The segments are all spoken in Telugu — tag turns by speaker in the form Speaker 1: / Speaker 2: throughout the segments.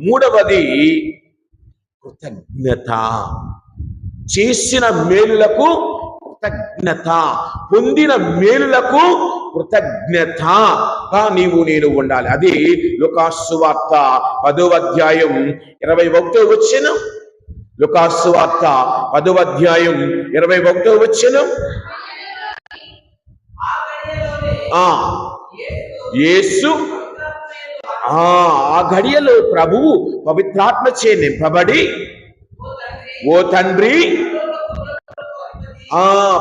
Speaker 1: మూడవది కృతజ్ఞత. చేసిన మేలులకు కృతజ్ఞత, పొందిన మేలులకు కృతజ్ఞతగా నీవు నేను ఉండాలి. అది లూకాసు సువార్త 10వ అధ్యాయం 21వ వచనం. లూకాసు సువార్త 10వ అధ్యాయం 21వ వచనం. యేసు ఆ ఘడియలో ప్రభువు పవిత్రాత్మచే నింపబడి, ఓ తండ్రి,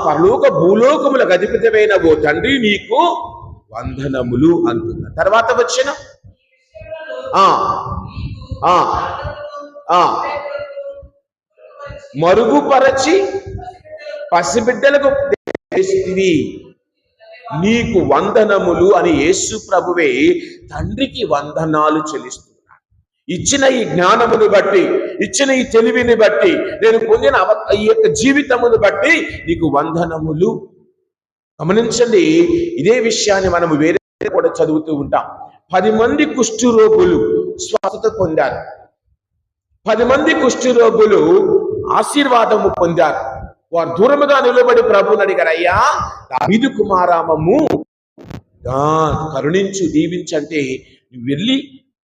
Speaker 1: పరలోక భూలోకములకు అధిపతివైన ఓ తండ్రి నీకు వందనములు అంటున్న తర్వాత వచ్చిన మరుగుపరచి పసిబిడ్డలకు నీకు వందనములు అని యేసు ప్రభువే తండ్రికి వందనాలు చెల్లిస్తున్నాడు. ఇచ్చిన ఈ జ్ఞానమును బట్టి, ఇచ్చిన ఈ తెలివిని బట్టి, నేను పొందిన ఈ యొక్క జీవితమును బట్టి నీకు వందనములు. గమనించండి, ఇదే విషయాన్ని మనము వేరే కూడా చదువుతూ ఉంటాం. 10 మంది కుష్ఠరోగులు స్వస్థత పొందారు. 10 మంది కుష్ఠరోగులు ఆశీర్వాదము పొందారు. వారు దూరముగా నిలబడి ప్రభువుని అడిగారు, అయ్యా దావీదు కుమారామము కరుణించు, దీవించంటే నువ్వు వెళ్ళి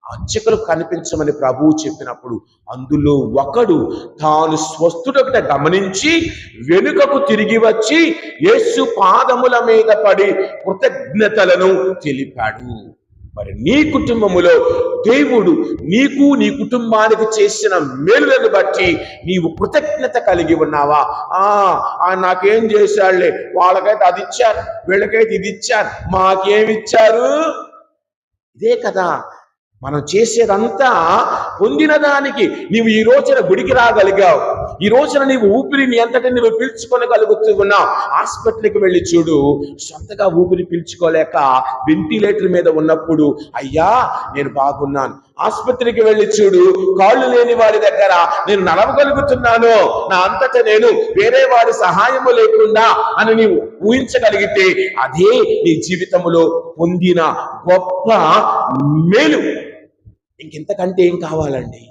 Speaker 1: అర్చకులు కనిపించమని ప్రభువు చెప్పినప్పుడు అందులో ఒకడు తాను స్వస్థుడొకట గమనించి వెనుకకు తిరిగి వచ్చి యేసు పాదముల మీద పడి కృతజ్ఞతలను తెలిపాడు. మరి నీ కుటుంబములో దేవుడు నీకు నీ కుటుంబానికి చేసిన మేలులను బట్టి నీవు కృతజ్ఞత కలిగి ఉన్నావా? నాకేం చేశాడులే, వాళ్ళకైతే అది ఇచ్చారు, వీళ్ళకైతే ఇది ఇచ్చారు, మాకేమిచ్చారు? ఇదే కదా మనం చేసేదంతా. పొందిన దానికి నీవు ఈ రోజున గుడికి రాగలిగావు, ఈ రోజున నీవు ఊపిరిని ఎంతటి నువ్వు పీల్చుకోగలుగుతూ ఉన్నావు. హాస్పిటల్కి వెళ్ళి చూడు, సొంతగా ఊపిరి పీల్చుకోలేక వెంటిలేటర్ మీద ఉన్నప్పుడు అయ్యా నేను బాగున్నాను. ఆసుపత్రికి వెళ్ళి చూడు, కాళ్ళు లేని వాడి దగ్గర నేను నడవగలుగుతున్నాను, నా అంతటా నేను వేరే వాడి సహాయము లేకుండా అని నీవు ఊహించగలిగితే అదే నీ జీవితంలో పొందిన గొప్ప మేలు. ఇంకెంతకంటే ఏం కావాలండి?